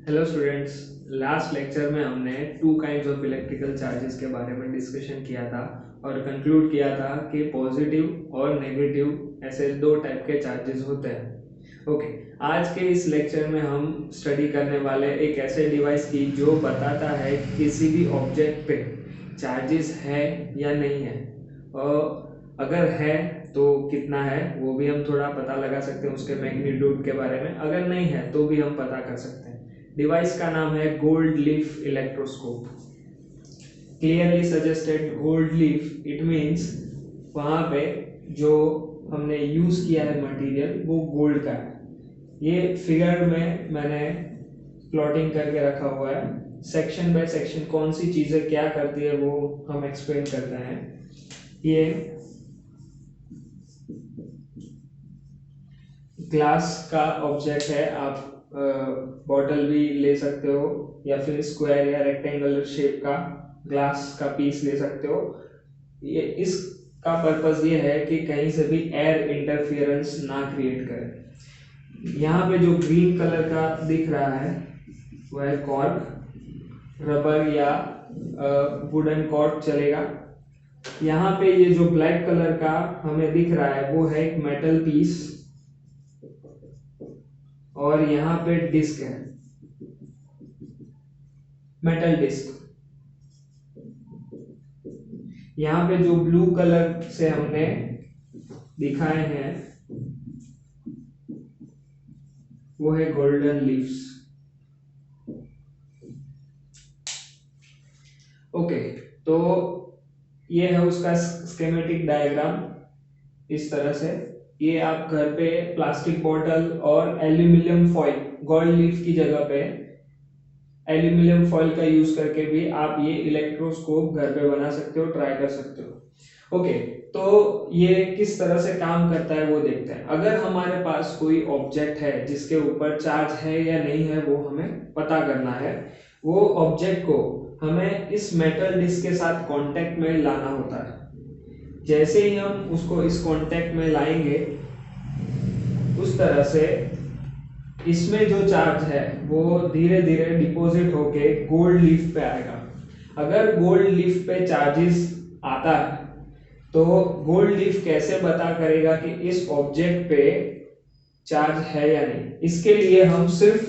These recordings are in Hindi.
Hello students. लास्ट लेक्चर में हमने two kinds of electrical charges के बारे में डिस्कशन किया था और कंक्लूड किया था कि पॉजिटिव और नेगेटिव ऐसे दो टाइप के चार्जेस होते हैं। ओके, आज के इस लेक्चर में हम स्टडी करने वाले एक ऐसे डिवाइस की जो बताता है कि किसी भी ऑब्जेक्ट पे चार्जेस है या नहीं है, और अगर है तो कितना है वो भी हम थोड़ा पता लगा सकते हैं उसके मैग्नीट्यूड के बारे में, अगर नहीं है तो भी हम पता कर सकते हैं। डिवाइस का नाम है gold leaf electroscope. Clearly suggested gold leaf, it means वहां पे जो हमने यूज किया है मटेरियल वो गोल्ड का है। ये फिगर में मैंने प्लॉटिंग करके रखा हुआ है। सेक्शन बाय सेक्शन कौन सी चीजें क्या करती है वो हम एक्सप्लेन करते हैं। ये ग्लास का ऑब्जेक्ट है, आप बॉटल भी ले सकते हो या फिर स्क्वायर या रेक्टेंगुलर शेप का ग्लास का पीस ले सकते हो। ये इसका पर्पस ये है कि कहीं से भी एयर इंटरफियरेंस ना क्रिएट करे। यहाँ पे जो ग्रीन कलर का दिख रहा है वह है कॉर्क, रबर या वुडन कॉर्क चलेगा। यहाँ पे ये जो ब्लैक कलर का हमें दिख रहा है वो है एक मेटल पीस, और यहाँ पे डिस्क है, मेटल डिस्क। यहाँ पे जो ब्लू कलर से हमने दिखाए हैं वो है गोल्डन लीव्स। ओके, तो ये है उसका स्कीमेटिक डायग्राम। इस तरह से ये आप घर पे प्लास्टिक बॉटल और एल्यूमिनियम फॉइल, गोल्ड लीफ की जगह पे एल्यूमिनियम फॉइल का यूज करके भी आप ये इलेक्ट्रोस्कोप घर पे बना सकते हो, ट्राई कर सकते हो। ओके, तो ये किस तरह से काम करता है वो देखते हैं। अगर हमारे पास कोई ऑब्जेक्ट है जिसके ऊपर चार्ज है या नहीं है वो हमें पता करना है, वो ऑब्जेक्ट को हमें इस मेटल डिस्क के साथ कांटेक्ट में लाना होता है। जैसे ही हम उसको इस कांटेक्ट में लाएंगे उस तरह से इसमें जो चार्ज है वो धीरे धीरे डिपॉजिट होके गोल्ड लीफ पे आएगा। अगर गोल्ड लीफ पे चार्जेस आता है तो गोल्ड लीफ कैसे पता करेगा कि इस ऑब्जेक्ट पे चार्ज है या नहीं। इसके लिए हम सिर्फ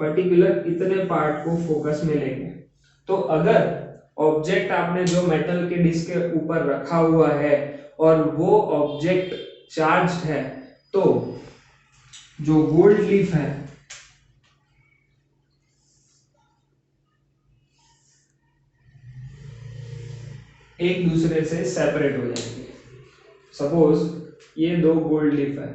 पर्टिकुलर इतने पार्ट को फोकस में लेंगे। तो अगर ऑब्जेक्ट आपने जो मेटल के डिस्क के ऊपर रखा हुआ है और वो ऑब्जेक्ट चार्ज है, तो जो गोल्ड लीफ है एक दूसरे से सेपरेट हो जाएंगे। सपोज ये दो गोल्ड लीफ है,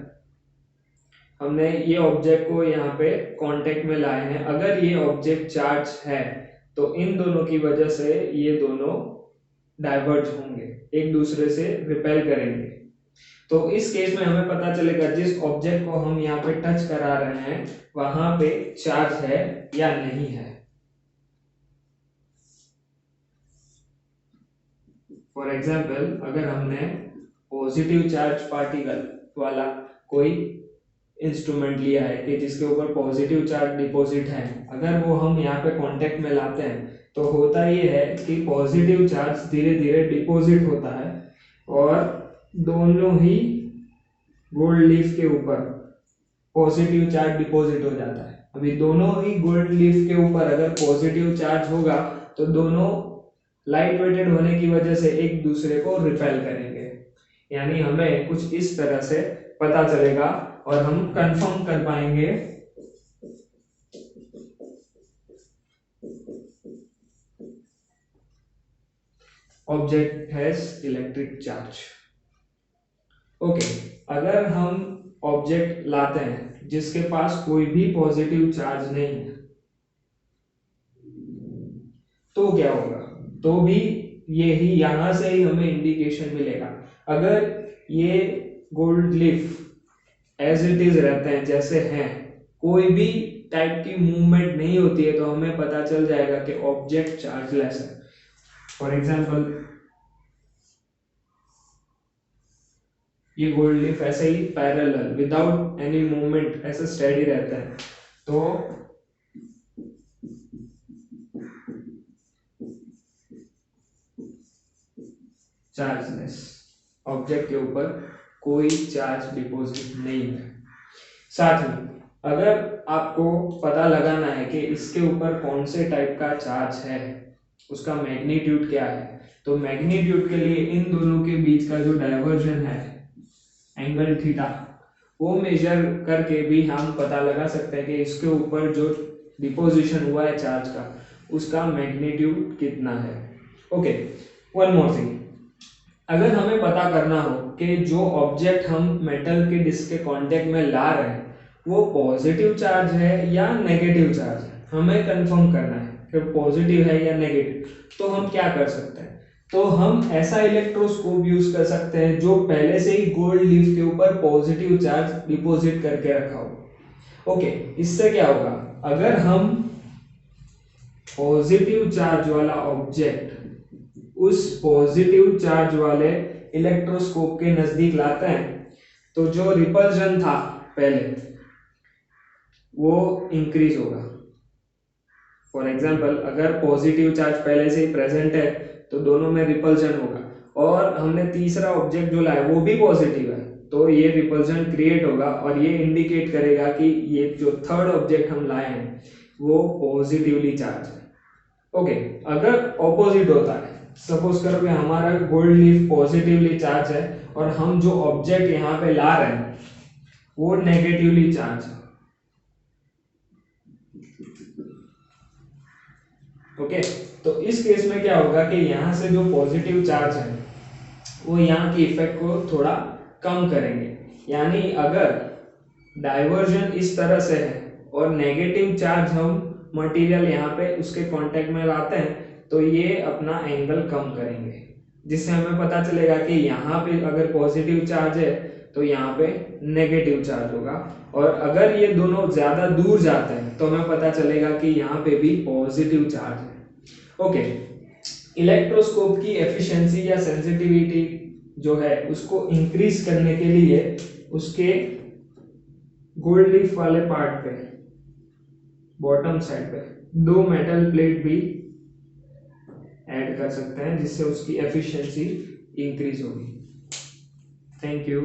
हमने ये ऑब्जेक्ट को यहाँ पे कांटेक्ट में लाए हैं। अगर ये ऑब्जेक्ट चार्ज है तो इन दोनों की वजह से ये दोनों डाइवर्ज होंगे, एक दूसरे से रिपेल करेंगे। तो इस केस में हमें पता चलेगा जिस ऑब्जेक्ट को हम यहाँ पे टच करा रहे हैं वहां पे चार्ज है या नहीं है। फॉर एग्जाम्पल, अगर हमने पॉजिटिव चार्ज पार्टिकल वाला कोई इंस्ट्रूमेंट लिया है कि जिसके ऊपर पॉजिटिव चार्ज डिपॉजिट है, अगर वो हम यहाँ पे कांटेक्ट में लाते हैं तो होता ये है कि पॉजिटिव चार्ज धीरे धीरे डिपॉजिट होता है और दोनों ही गोल्ड लीफ के ऊपर पॉजिटिव चार्ज डिपॉजिट हो जाता है। अभी दोनों ही गोल्ड लीफ के ऊपर अगर पॉजिटिव चार्ज होगा तो दोनों लाइट वेटेड होने की वजह से एक दूसरे को रिपेल करेंगे। यानी हमें कुछ इस तरह से पता चलेगा और हम कंफर्म कर पाएंगे object has electric charge. Okay, अगर हम ऑब्जेक्ट लाते हैं जिसके पास कोई भी पॉजिटिव चार्ज नहीं है तो क्या होगा, तो भी यही यहां से ही हमें इंडिकेशन मिलेगा। अगर ये gold leaf as it is रहते हैं जैसे हैं, कोई भी टाइप की मूवमेंट नहीं होती है, तो हमें पता चल जाएगा कि ऑब्जेक्ट चार्जलेस है। फॉर एग्जाम्पल, ये गोल्ड लीफ ऐसे ही पैरेलल विदाउट एनी मूवमेंट ऐसे स्टेडी रहता है। तो चार्जलेस, ऑब्जेक्ट के ऊपर कोई चार्ज डिपॉजिट नहीं है। साथ ही अगर आपको पता लगाना है कि इसके ऊपर कौन से टाइप का चार्ज है, उसका मैग्नीट्यूड क्या है, तो मैग्नीट्यूड के लिए इन दोनों के बीच का जो डाइवर्जन है एंगल थीटा, वो मेजर करके भी हम पता लगा सकते हैं कि इसके ऊपर जो डिपोजिशन हुआ है चार्ज का, उसका मैग्नीट्यूड कितना है। ओके, वन मोर थिंग, अगर हमें पता करना हो कि जो ऑब्जेक्ट हम मेटल के डिस्क के कांटेक्ट में ला रहे हैं वो पॉजिटिव चार्ज है या नेगेटिव चार्ज है, हमें कंफर्म करना है कि पॉजिटिव है या नेगेटिव, तो हम क्या कर सकते हैं, तो हम ऐसा इलेक्ट्रोस्कोप यूज कर सकते हैं जो पहले से ही गोल्ड लीफ के ऊपर पॉजिटिव चार्ज डिपॉजिट करके रखा हो। ओके, इससे क्या होगा, अगर हम पॉजिटिव चार्ज वाला ऑब्जेक्ट उस पॉजिटिव चार्ज वाले इलेक्ट्रोस्कोप के नजदीक लाते हैं तो जो रिपल्जन था पहले वो इंक्रीज होगा। फॉर एग्जांपल, अगर पॉजिटिव चार्ज पहले से ही प्रेजेंट है तो दोनों में रिपल्जन होगा, और हमने तीसरा ऑब्जेक्ट जो लाया वो भी पॉजिटिव है, तो ये रिपल्जन क्रिएट होगा और ये इंडिकेट करेगा कि ये जो थर्ड ऑब्जेक्ट हम लाए हैं वो पॉजिटिवली चार्ज है। ओके, अगर ऑपोजिट होता है, सपोज करो कि हमारा गोल्ड लीफ पॉजिटिवली चार्ज है और हम जो ऑब्जेक्ट यहाँ पे ला रहे हैं वो नेगेटिवली चार्ज है। ओके, तो इस केस में क्या होगा कि यहाँ से जो पॉजिटिव चार्ज है वो यहाँ की इफेक्ट को थोड़ा कम करेंगे, यानी अगर डाइवर्जन इस तरह से है और नेगेटिव चार्ज हम मटेरियल यहाँ पे उसके कांटेक्ट में लाते हैं तो ये अपना एंगल कम करेंगे, जिससे हमें पता चलेगा कि यहाँ पे अगर पॉजिटिव चार्ज है तो यहाँ पे नेगेटिव चार्ज होगा, और अगर ये दोनों ज्यादा दूर जाते हैं तो हमें पता चलेगा कि यहाँ पे भी पॉजिटिव चार्ज है। ओके, इलेक्ट्रोस्कोप की एफिशिएंसी या सेंसिटिविटी जो है उसको इंक्रीज करने के लिए उसके गोल्ड लीफ वाले पार्ट पे बॉटम साइड पे 2 मेटल प्लेट भी ऐड कर सकते हैं, जिससे उसकी एफिशिएंसी इंक्रीज होगी। Thank you.